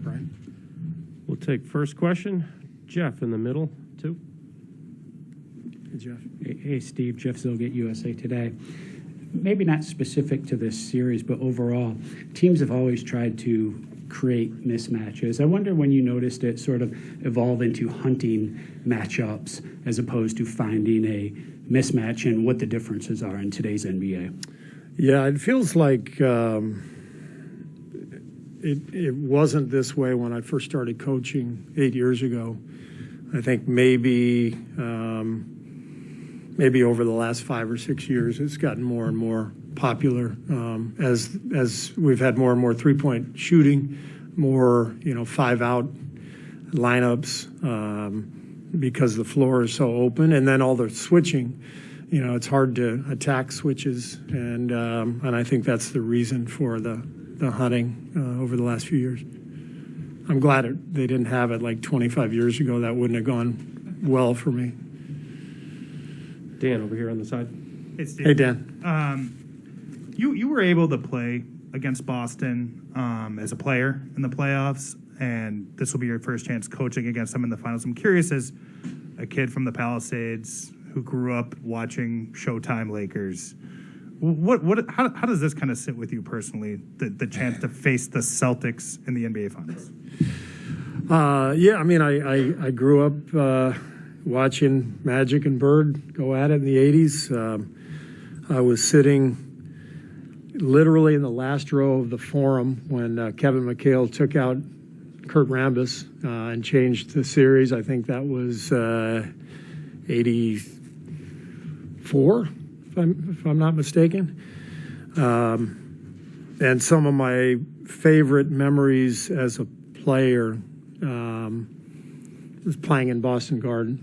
Brian. We'll take first question. Jeff in the middle, 2. Hey, Jeff. Hey, Steve. Jeff Zilgate, USA Today. Maybe not specific to this series, but overall, teams have always tried to create mismatches. I wonder when you noticed it sort of evolve into hunting matchups as opposed to finding a mismatch, and what the differences are in today's NBA. Yeah, it feels like it wasn't this way when I first started coaching 8 years ago. I think maybe over the last 5 or 6 years, it's gotten more and more popular as we've had more and more three-point shooting, more 5-out lineups because the floor is so open, and then all the switching. It's hard to attack switches, and I think that's the reason for the hunting over the last few years. I'm glad they didn't have it like 25 years ago. That wouldn't have gone well for me. Dan over here on the side. Hey, Steve. Hey, Dan. You were able to play against Boston as a player in the playoffs, and this will be your first chance coaching against them in the finals. I'm curious, as a kid from the Palisades who grew up watching Showtime Lakers, how does this kind of sit with you personally, the chance to face the Celtics in the NBA Finals? Yeah, I mean, I grew up watching Magic and Bird go at it in the 80s. I was sitting literally in the last row of the Forum when Kevin McHale took out Kurt Rambis and changed the series. I think that was 84, if I'm not mistaken. And some of my favorite memories as a player was playing in Boston Garden.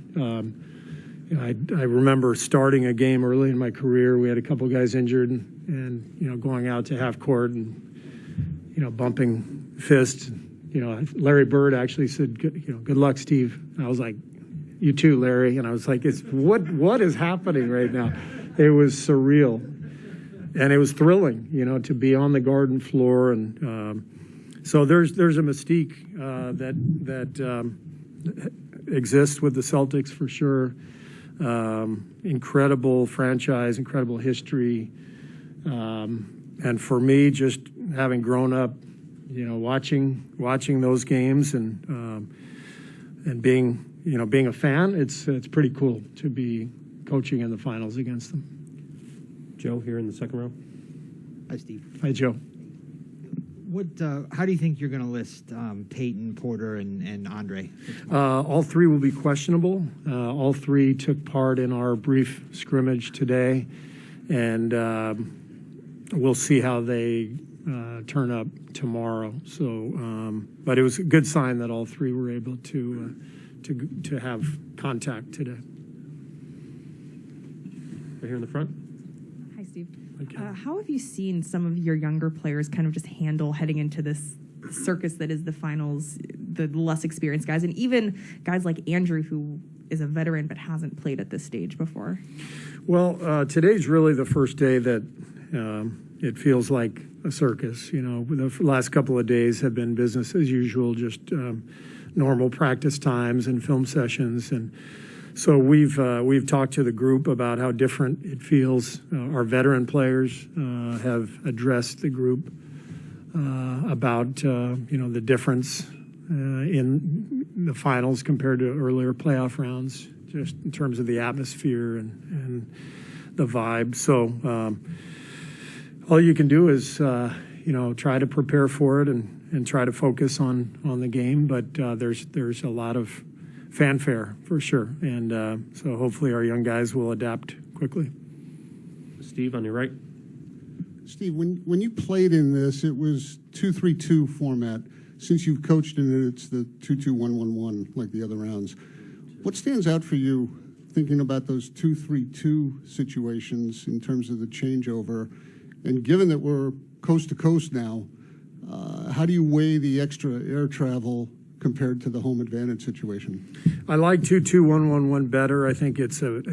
I remember starting a game early in my career. We had a couple guys injured, and going out to half court and bumping fists. Larry Bird actually said, "Good luck, Steve." And I was like, "You too, Larry." And I was like, what is happening right now? It was surreal, and it was thrilling, to be on the Garden floor. And so there's a mystique that exists with the Celtics for sure. Incredible franchise, incredible history, and for me, just having grown up, watching those games and being a fan, it's pretty cool to be coaching in the finals against them. Joe here in the second row. Hi, Steve. Hi, Joe. How do you think you're going to list Peyton, Porter, and Andre? All three will be questionable. All three took part in our brief scrimmage today, and we'll see how they turn up tomorrow. So, but it was a good sign that all three were able to have contact today. Right here in the front. Hi, Steve. Okay. How have you seen some of your younger players kind of just handle heading into this circus that is the finals, the less experienced guys, and even guys like Andrew, who is a veteran but hasn't played at this stage before? Well, today's really the first day that it feels like a circus. The last couple of days have been business as usual, just normal practice times and film sessions. And so we've talked to the group about how different it feels. Our veteran players have addressed the group about the difference in the finals compared to earlier playoff rounds, just in terms of the atmosphere and the vibe. So all you can do is try to prepare for it and try to focus on the game. But there's a lot of fanfare for sure, and so hopefully our young guys will adapt quickly. Steve on your right. Steve, when you played in this, it was 2-3-2 format. Since you've coached in it, it's the 2-2-1-1-1 like the other rounds. What stands out for you thinking about those 2-3-2 situations in terms of the changeover? And given that we're coast to coast now, how do you weigh the extra air travel compared to the home advantage situation? I like 2-2-1-1-1 better. I think it's a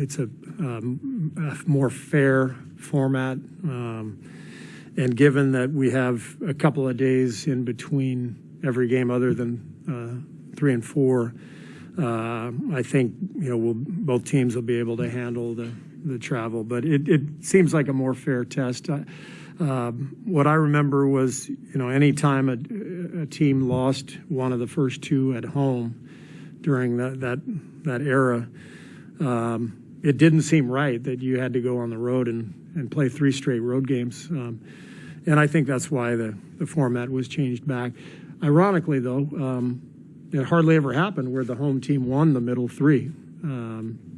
more fair format. And given that we have a couple of days in between every game other than 3 and 4. I think both teams will be able to handle the travel, but it seems like a more fair test. What I remember was any time a team lost one of the first two at home during that era, it didn't seem right that you had to go on the road and play 3 straight road games, and I think that's why the format was changed back. Ironically, though, it hardly ever happened where the home team won the middle 3.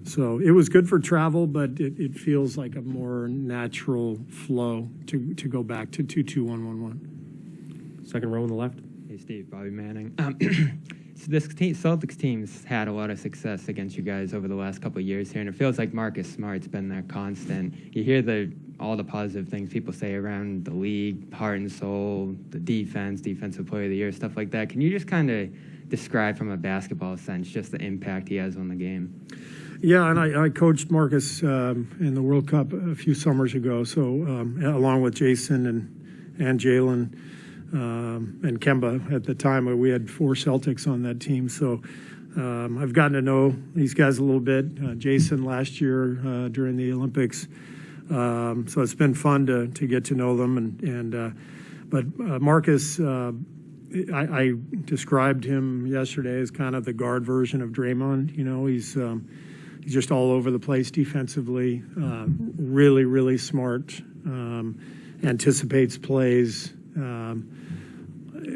So it was good for travel, but it feels like a more natural flow to go back to 2-2-1-1-1. Second row on the left. Hey, Steve, Bobby Manning. So this Celtics team's had a lot of success against you guys over the last couple of years here, and it feels like Marcus Smart's been there constant. You hear all the positive things people say around the league, heart and soul, the defensive player of the year, stuff like that. Can you just kind of describe from a basketball sense just the impact he has on the game? Yeah, and I coached Marcus in the World Cup a few summers ago, so along with Jason and Jalen and Kemba at the time. We had 4 Celtics on that team, so I've gotten to know these guys a little bit. Jason last year during the Olympics, so it's been fun to get to know them. But Marcus, I described him yesterday as kind of the guard version of Draymond. He's just all over the place defensively, really, really smart, anticipates plays,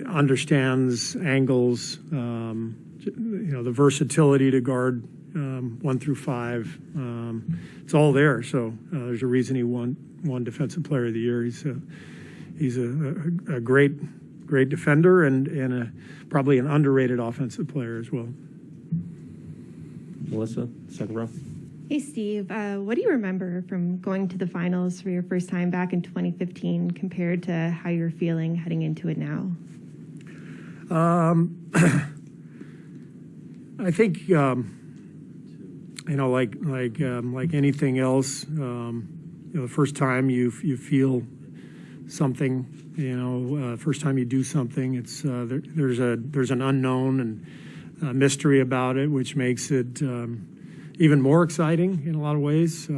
understands angles, the versatility to guard 1 through 5. It's all there. So there's a reason he won Defensive Player of the Year. He's a great defender and probably an underrated offensive player as well. Melissa, second row. Hey, Steve. What do you remember from going to the finals for your first time back in 2015 compared to how you're feeling heading into it now? I think like anything else, the first time you feel something, first time you do something, it's there's an unknown and mystery about it, which makes it even more exciting in a lot of ways.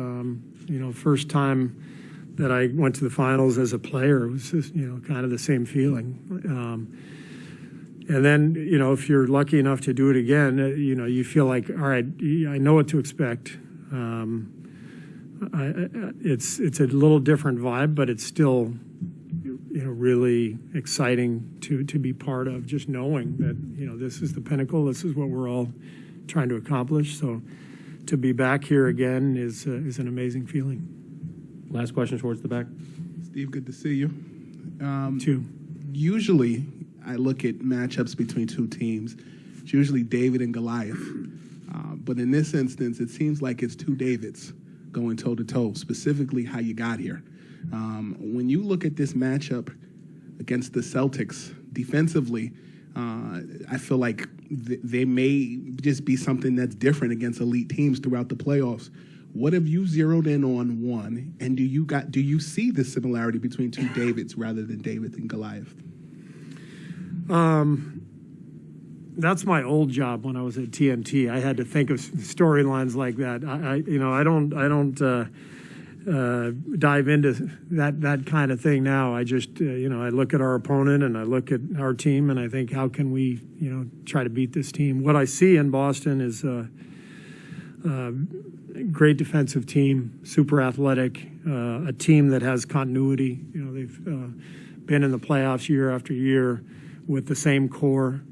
First time that I went to the finals as a player, it was just, kind of the same feeling. And then, if you're lucky enough to do it again, you feel like, all right, I know what to expect. It's a little different vibe, but it's still, really exciting to be part of, just knowing that, this is the pinnacle. This is what we're all trying to accomplish. So to be back here again is an amazing feeling. Last question towards the back. Steve, good to see you. Too. Usually, I look at matchups between two teams. It's usually David and Goliath. But in this instance, it seems like it's 2 Davids going toe-to-toe, specifically how you got here. When you look at this matchup against the Celtics defensively, I feel like they may just be something that's different against elite teams throughout the playoffs. What have you zeroed in on, one, and do you see the similarity between 2 Davids rather than David and Goliath? That's my old job when I was at TNT. I had to think of storylines like that. I don't dive into that kind of thing now. I just, I look at our opponent and I look at our team and I think, how can we, try to beat this team? What I see in Boston is a great defensive team, super athletic, a team that has continuity. They've been in the playoffs year after year with the same core.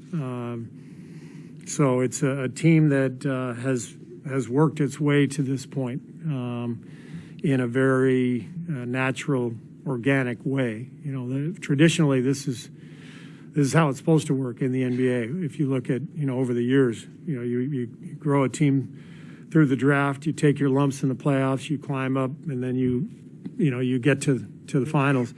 So it's a team that has worked its way to this point in a very natural, organic way. Traditionally, this is how it's supposed to work in the NBA. If you look at, over the years, you grow a team through the draft, you take your lumps in the playoffs, you climb up, and then you get to the finals.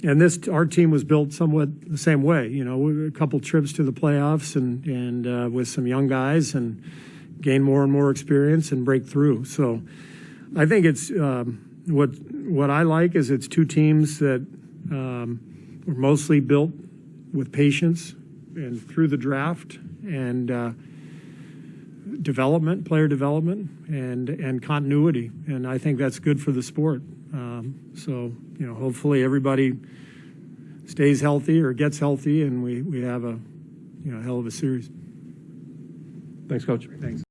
And our team was built somewhat the same way. A couple trips to the playoffs and with some young guys and gain more and more experience and break through. So I think it's what I like is it's 2 teams that were mostly built with patience and through the draft and player development, and continuity. And I think that's good for the sport. So, hopefully everybody stays healthy or gets healthy, and we have a hell of a series. Thanks, Coach. Thanks.